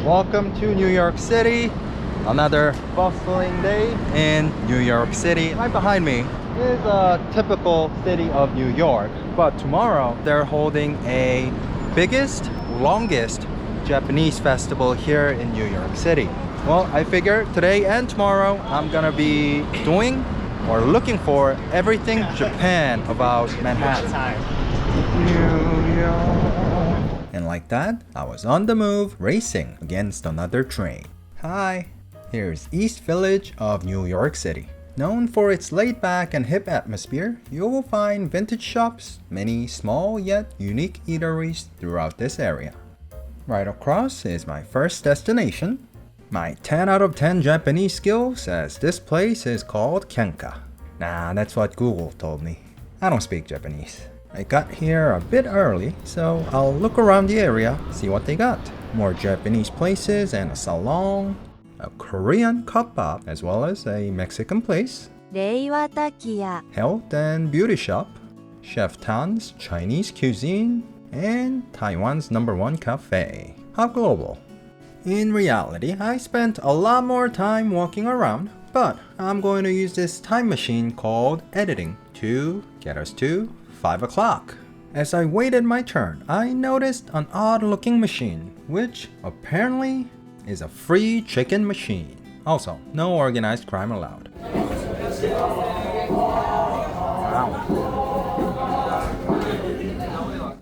Welcome to New York City. Another bustling day in New York City. Right behind me is a typical city of New York. But tomorrow they're holding a biggest, longest Japanese festival here in New York City. Well, I figure today and tomorrow I'm gonna be doing or looking for everything Japan about Manhattan. New York. And like that, I was on the move racing against another train. Hi, here's East Village of New York City. Known for its laid-back and hip atmosphere, you will find vintage shops, many small yet unique eateries throughout this area. Right across is my first destination. My 10 out of 10 Japanese skill says this place is called Kenka. Nah, that's what Google told me. I don't speak Japanese. I got here a bit early, so I'll look around the area, see what they got. More Japanese places and a salon, a Korean cup-up, as well as a Mexican place, health and beauty shop, Chef Tan's Chinese cuisine, and Taiwan's #1 cafe. How global. In reality, I spent a lot more time walking around, but I'm going to use this time machine called editing to get us to 5 o'clock. As I waited my turn, I noticed an odd-looking machine, which apparently is a free chicken machine. Also, no organized crime allowed. Wow.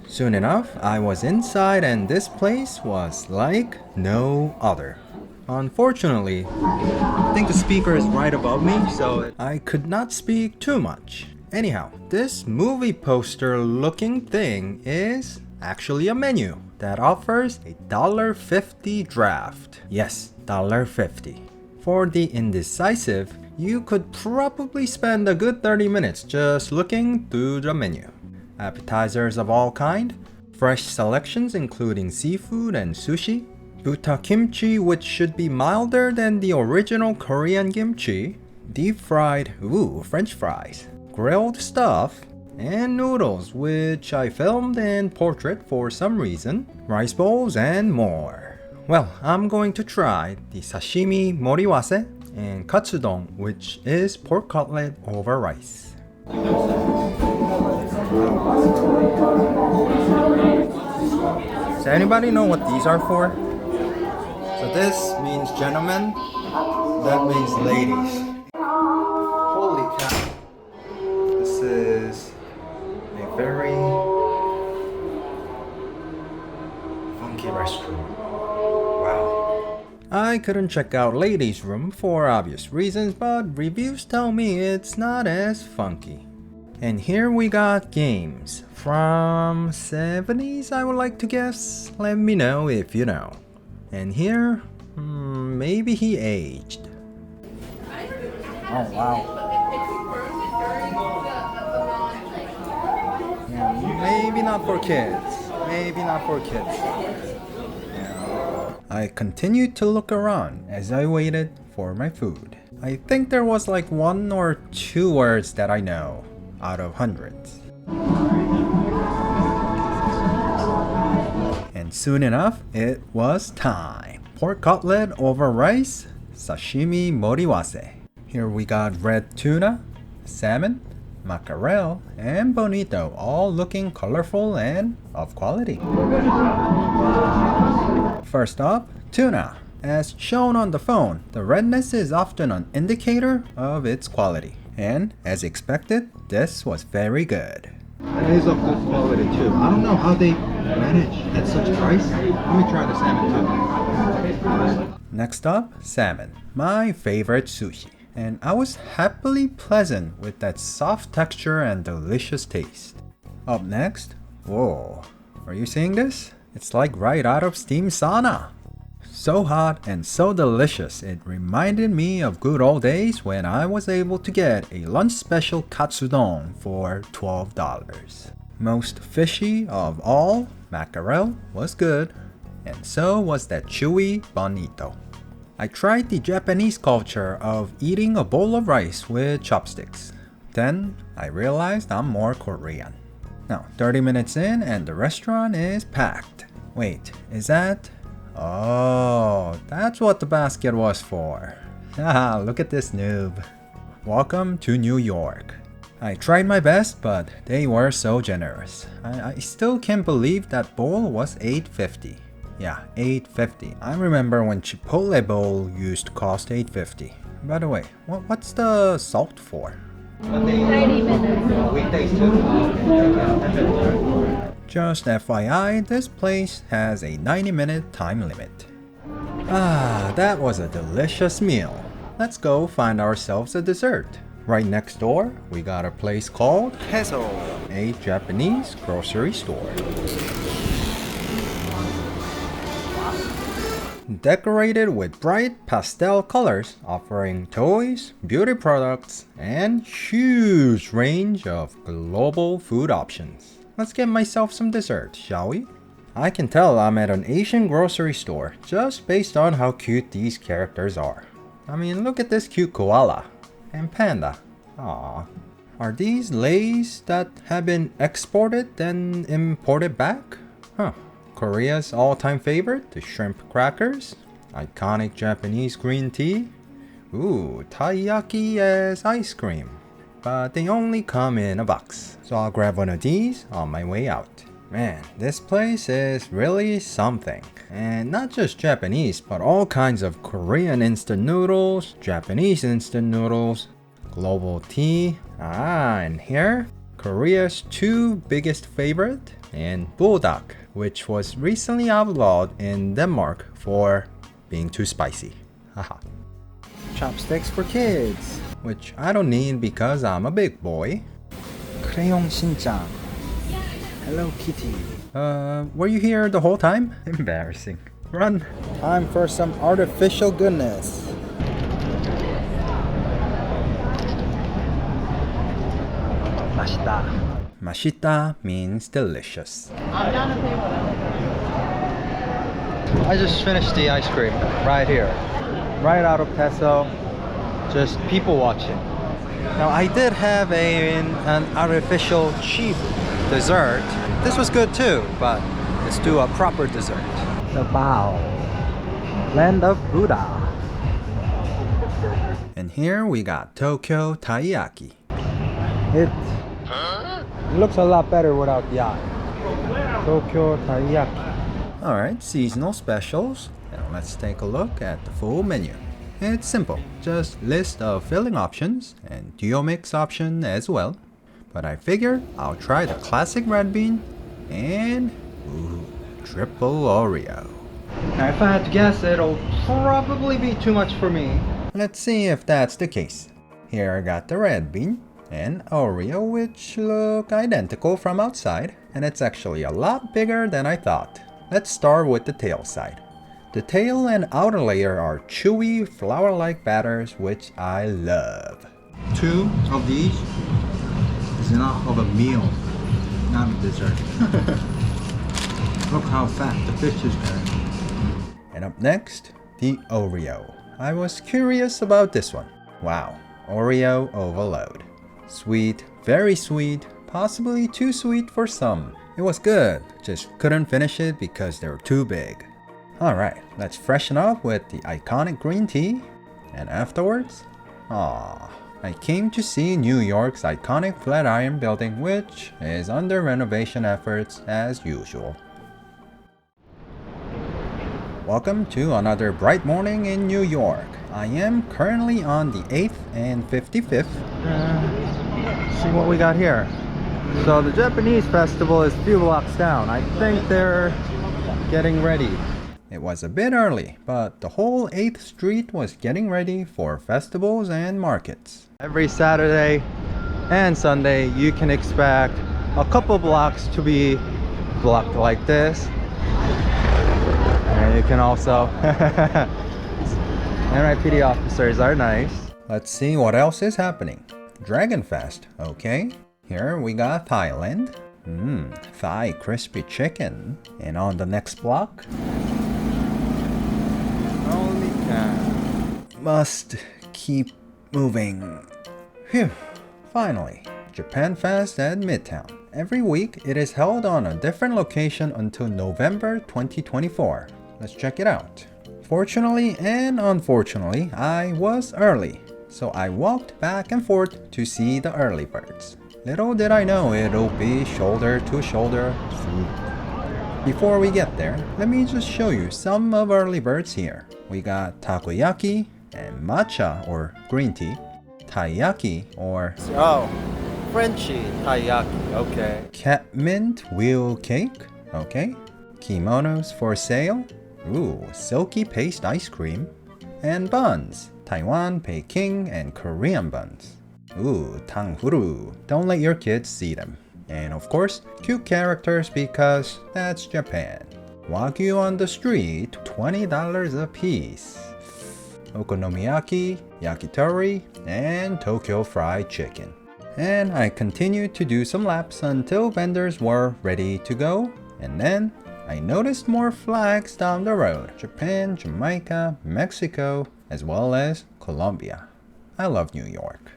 Soon enough, I was inside and this place was like no other. Unfortunately, I think the speaker is right above me, so I could not speak too much. Anyhow, this movie poster looking thing is actually a menu that offers a $1.50 draft. Yes, $1.50. For the indecisive, you could probably spend a good 30 minutes just looking through the menu. Appetizers of all kind, fresh selections including seafood and sushi, buta kimchi which should be milder than the original Korean kimchi, deep fried, French fries, grilled stuff, and noodles which I filmed in portrait for some reason, rice bowls and more. Well, I'm going to try the sashimi moriwase and katsudon, which is pork cutlet over rice. Does anybody know what these are for? So this means gentlemen, that means ladies. Holy cow. This is a very funky restroom. Wow. I couldn't check out ladies' room for obvious reasons, but reviews tell me it's not as funky. And here we got games from 70s, I would like to guess. Let me know if you know. And here, maybe he aged. Oh wow. Maybe not for kids. Maybe not for kids. Yeah. I continued to look around as I waited for my food. I think there was like 1 or 2 words that I know out of hundreds. And soon enough, it was time. Pork cutlet over rice, sashimi moriwase. Here we got red tuna, salmon, mackerel, and bonito, all looking colorful and of quality. First up, tuna. As shown on the phone, the redness is often an indicator of its quality. And as expected, this was very good. It is of good quality too. I don't know how they manage at such price. Let me try the salmon too. Next up, salmon. My favorite sushi. And I was happily pleasant with that soft texture and delicious taste. Up next, whoa, are you seeing this? It's like right out of steam sauna. So hot and so delicious, it reminded me of good old days when I was able to get a lunch special katsudon for $12. Most fishy of all, mackerel was good, and so was that chewy bonito. I tried the Japanese culture of eating a bowl of rice with chopsticks. Then I realized I'm more Korean. Now, 30 minutes in and the restaurant is packed. Wait, is that Oh, that's what the basket was for. Haha, look at this noob. Welcome to New York. I tried my best, but they were so generous. I still can't believe that bowl was $8.50. Yeah, $8.50. I remember when Chipotle bowl used to cost $8.50. By the way, what's the salt for? 30 minutes. Weekdays too? Just FYI, this place has a 90-minute time limit. Ah, that was a delicious meal. Let's go find ourselves a dessert. Right next door, we got a place called Peso, a Japanese grocery store. Decorated with bright pastel colors, offering toys, beauty products, and huge range of global food options. Let's get myself some dessert, shall we? I can tell I'm at an Asian grocery store just based on how cute these characters are. I mean, look at this cute koala and panda. Aww. Are these Lays that have been exported then imported back? Huh. Korea's all-time favorite, the shrimp crackers, iconic Japanese green tea, ooh, taiyaki as ice cream. But they only come in a box, so I'll grab one of these on my way out. Man, this place is really something. And not just Japanese, but all kinds of Korean instant noodles, Japanese instant noodles, global tea, and here, Korea's two biggest favorite, and buldak, which was recently outlawed in Denmark for being too spicy. Haha. Chopsticks for kids, which I don't need because I'm a big boy. 크레용 신짱. Hello Kitty. Were you here the whole time? Embarrassing. Run. Time for some artificial goodness. 맛있다. Mashita means delicious. I just finished the ice cream right here, right out of Teso. Just people watching. Now I did have an artificial cheap dessert. This was good too, but let's do a proper dessert. The Bao. Land of Buddha. And here we got Tokyo Taiyaki. It looks a lot better without the eye. Tokyo Taiyaki. Alright, seasonal specials. Now let's take a look at the full menu. It's simple, just list of filling options and duo mix option as well. But I figured I'll try the classic red bean and triple Oreo. Now if I had to guess, it'll probably be too much for me. Let's see if that's the case. Here I got the red bean and Oreo, which look identical from outside, and it's actually a lot bigger than I thought. Let's start with the tail side. The tail and outer layer are chewy, flour-like batters, which I love. 2 of these is enough of a meal, not a dessert. Look how fat the fish is there. And up next, the Oreo. I was curious about this one. Wow, Oreo overload. Sweet, very sweet, possibly too sweet for some. It was good, just couldn't finish it because they were too big. Alright, let's freshen up with the iconic green tea. And afterwards, I came to see New York's iconic Flatiron Building, which is under renovation efforts as usual. Welcome to another bright morning in New York. I am currently on the 8th and 55th. See what we got here. So the Japanese festival is a few blocks down. I think they're getting ready. It was a bit early, but the whole 8th Street was getting ready for festivals and markets. Every Saturday and Sunday, you can expect a couple blocks to be blocked like this. And you can also... NYPD officers are nice. Let's see what else is happening. Dragonfest, okay. Here we got Thailand. Thai crispy chicken. And on the next block... Holy cow. Must keep moving. Phew. Finally, Japanfes at Midtown. Every week, it is held on a different location until November 2024. let's check it out. Fortunately and unfortunately, I was early, so I walked back and forth to see the early birds. Little did I know it'll be shoulder to shoulder soup. Before we get there, let me just show you some of early birds here. We got takoyaki and matcha or green tea, taiyaki or Frenchy taiyaki, okay. Catmint wheel cake, okay. Kimonos for sale, ooh, silky paste ice cream, and buns, Taiwan, Peking, and Korean buns. Ooh, tanghuru, don't let your kids see them. And of course, cute characters because that's Japan. Wagyu on the street, $20 a piece. Okonomiyaki, yakitori, and Tokyo fried chicken. And I continued to do some laps until vendors were ready to go. And then I noticed more flags down the road. Japan, Jamaica, Mexico, as well as Colombia. I love New York.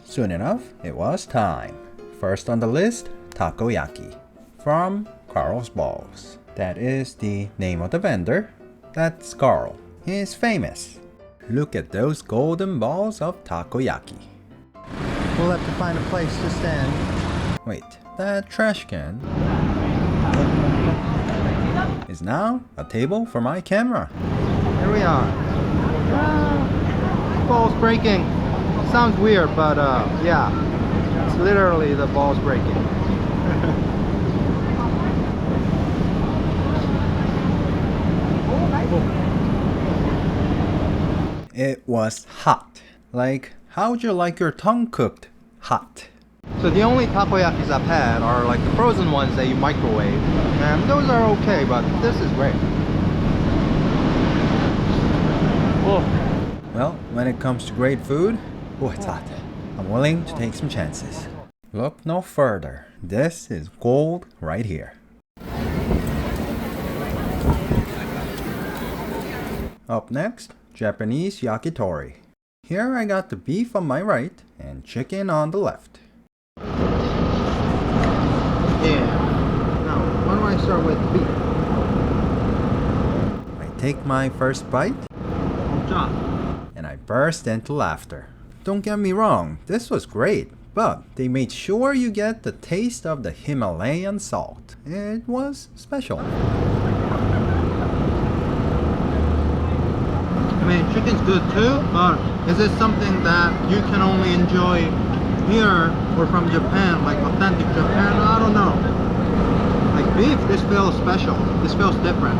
Soon enough, it was time. First on the list, takoyaki from Carl's Balls. That is the name of the vendor. That's Carl. He's famous. Look at those golden balls of takoyaki. We'll have to find a place to stand. Wait, that trash can is now a table for my camera. Here we are. Balls breaking. Sounds weird, but yeah, it's literally the balls breaking. It was hot. Like, how would you like your tongue cooked hot? So the only takoyakis I've had are like the frozen ones that you microwave. And those are okay, but this is great. Oh. Well, when it comes to great food, oh, it's hot. I'm willing to take some chances. Look no further. This is gold right here. Up next, Japanese yakitori. Here I got the beef on my right and chicken on the left. Yeah. Now, why don't I start with beef? I take my first bite and I burst into laughter. Don't get me wrong, this was great, but they made sure you get the taste of the Himalayan salt. It was special. I mean, chicken's good too, but is it something that you can only enjoy here or from Japan, like authentic Japan? I don't know. Like beef, this feels special. This feels different.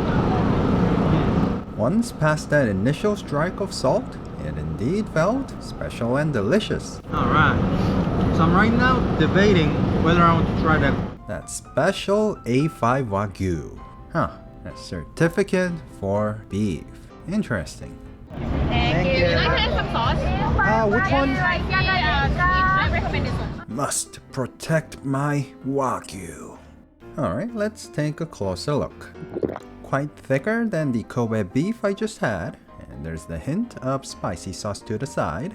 Once past that initial strike of salt, it indeed felt special and delicious. Alright, so I'm right now debating whether I want to try that special A5 Wagyu. Huh, a certificate for beef. Interesting. Thank you. Can I have some sauce? Which one? I recommend this one. Must protect my Wagyu. Alright, let's take a closer look. Quite thicker than the Kobe beef I just had. And there's the hint of spicy sauce to the side.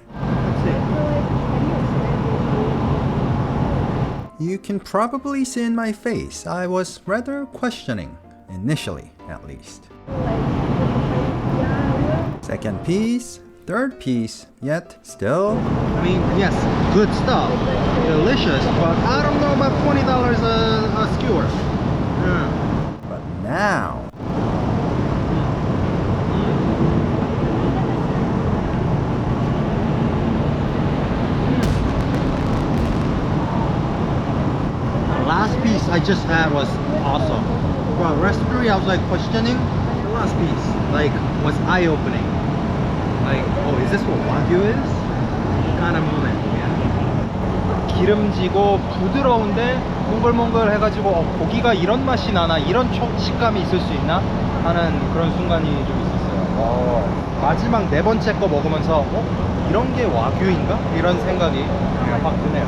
You can probably see in my face I was rather questioning, initially at least. Second piece, third piece, yet still, I mean, yes, good stuff, delicious, but I don't know about $20 a skewer. But now, the last piece I just had was awesome. For the rest three, I was like questioning. The last piece, like, was eye-opening. Like, oh, is this what Wagyu is? Kind of moment, yeah. 기름지고 부드러운데 몽글몽글 해가지고 고기가 이런 맛이 나나, 이런 식감이 있을 수 있나 하는 그런 순간이 좀 있었어요. 마지막 네 번째 거 먹으면서 이런 게 와규인가? 이런 생각이 확 드네요.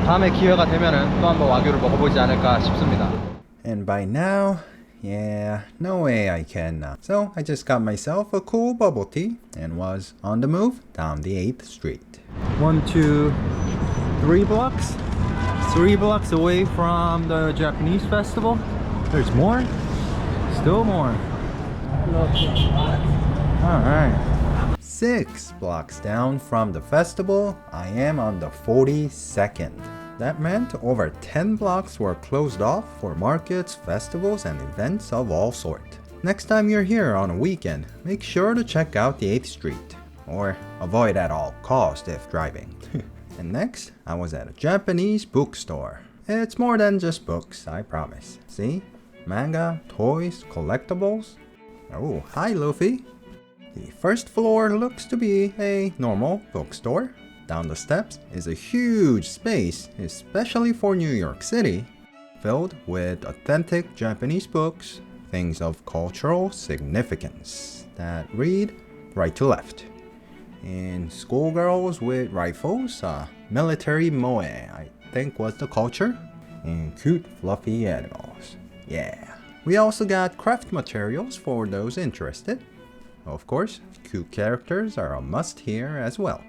다음에 기회가 되면은 또 한번 와규를 먹어보지 않을까 싶습니다. And by now, yeah, no way I can. So I just got myself a cool bubble tea and was on the move down the 8th Street. 1, 2, 3 blocks? 3 blocks away from the Japanese festival. There's more? Still more. Alright. 6 blocks down from the festival, I am on the 42nd. That meant over 10 blocks were closed off for markets, festivals, and events of all sorts. Next time you're here on a weekend, make sure to check out the 8th Street. Or avoid at all cost if driving. And next, I was at a Japanese bookstore. It's more than just books, I promise. See? Manga, toys, collectibles. Oh, hi Luffy. The first floor looks to be a normal bookstore. Down the steps is a huge space, especially for New York City, filled with authentic Japanese books, things of cultural significance that read right to left. And schoolgirls with rifles, military moe, I think was the culture, and cute fluffy animals. Yeah. We also got craft materials for those interested. Of course, cute characters are a must here as well.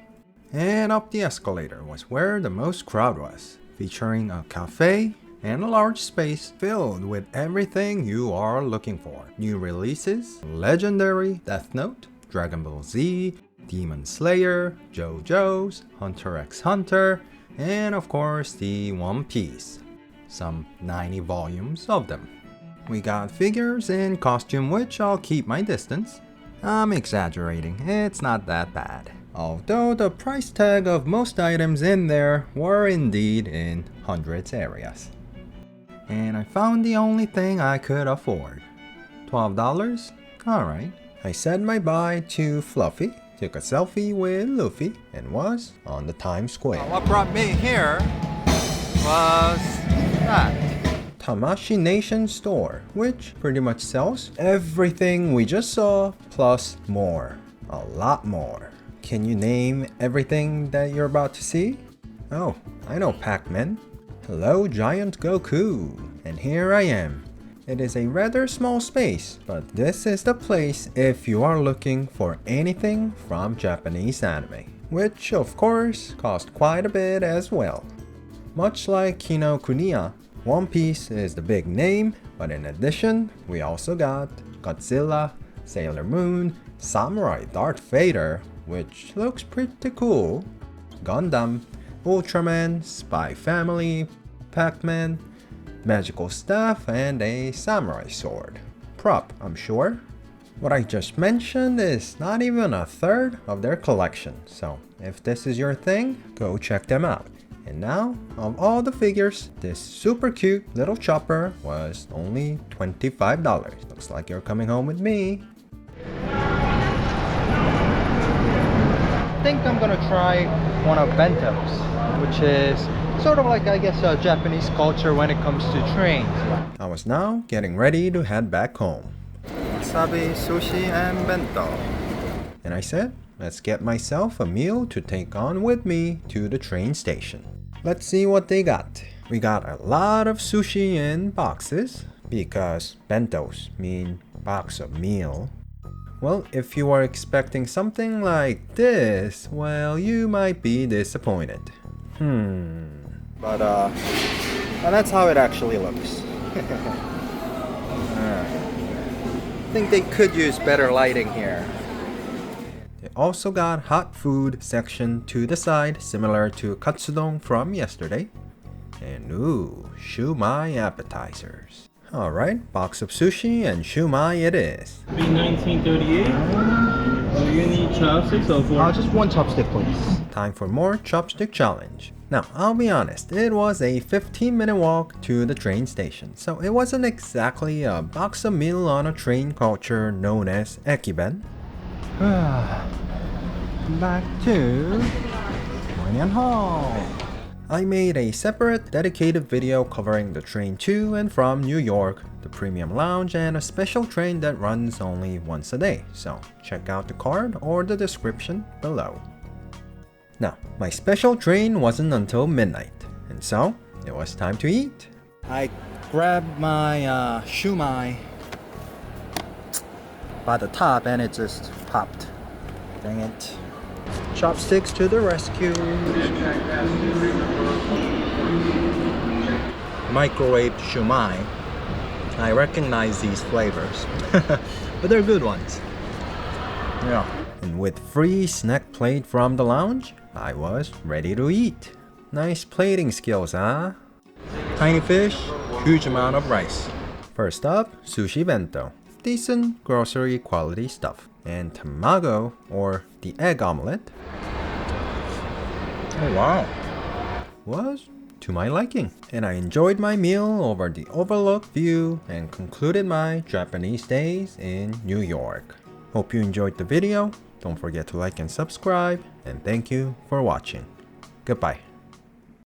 And up the escalator was where the most crowd was, featuring a cafe and a large space filled with everything you are looking for. New releases, Legendary, Death Note, Dragon Ball Z, Demon Slayer, JoJo's, Hunter x Hunter, and of course the One Piece. Some 90 volumes of them. We got figures and costume, which I'll keep my distance. I'm exaggerating, it's not that bad. Although the price tag of most items in there were indeed in hundreds areas. And I found the only thing I could afford. $12? Alright. I said my bye to Fluffy, took a selfie with Luffy, and was on the Times Square. What brought me here was that Tamashi Nation store, which pretty much sells everything we just saw, plus more. A lot more. Can you name everything that you're about to see? Oh, I know Pac-Man. Hello, Giant Goku. And here I am. It is a rather small space, but this is the place if you are looking for anything from Japanese anime, which of course cost quite a bit as well. Much like Kinokuniya, One Piece is the big name, but in addition, we also got Godzilla, Sailor Moon, Samurai Darth Vader, which looks pretty cool, Gundam, Ultraman, Spy Family, Pac-Man, magical staff, and a samurai sword. Prop, I'm sure. What I just mentioned is not even a third of their collection, so if this is your thing, go check them out. And now, of all the figures, this super cute little chopper was only $25. Looks like you're coming home with me. I think I'm gonna try one of bentos, which is sort of like, I guess, Japanese culture when it comes to trains. I was now getting ready to head back home. Wasabi, sushi, and bento. And I said, let's get myself a meal to take on with me to the train station. Let's see what they got. We got a lot of sushi in boxes, because bentos mean box of meal. Well, if you are expecting something like this, well, you might be disappointed. But that's how it actually looks. I think they could use better lighting here. They also got hot food section to the side, similar to katsudon from yesterday. And ooh, shumai appetizers. Alright, box of sushi and shumai it is. Be 1938. Do you need chopsticks or fork? Just one chopstick, please. Time for more chopstick challenge. Now, I'll be honest, it was a 15-minute walk to the train station, so it wasn't exactly a box of meal on a train culture known as ekiben. Back to Moynihan Hall. I made a separate dedicated video covering the train to and from New York, the premium lounge, and a special train that runs only once a day, so check out the card or the description below. Now, my special train wasn't until midnight, and so it was time to eat. I grabbed my shumai by the top and it just popped. Dang it. Chopsticks to the rescue. Microwaved shumai. I recognize these flavors. But they're good ones. Yeah. And with free snack plate from the lounge, I was ready to eat. Nice plating skills, huh? Tiny fish, huge amount of rice. First up, sushi bento. Decent grocery quality stuff. And tamago, or the egg omelette, Oh wow. was to my liking. And I enjoyed my meal over the overlook view and concluded my Japanese days in New York. Hope you enjoyed the video. Don't forget to like and subscribe. And thank you for watching. Goodbye.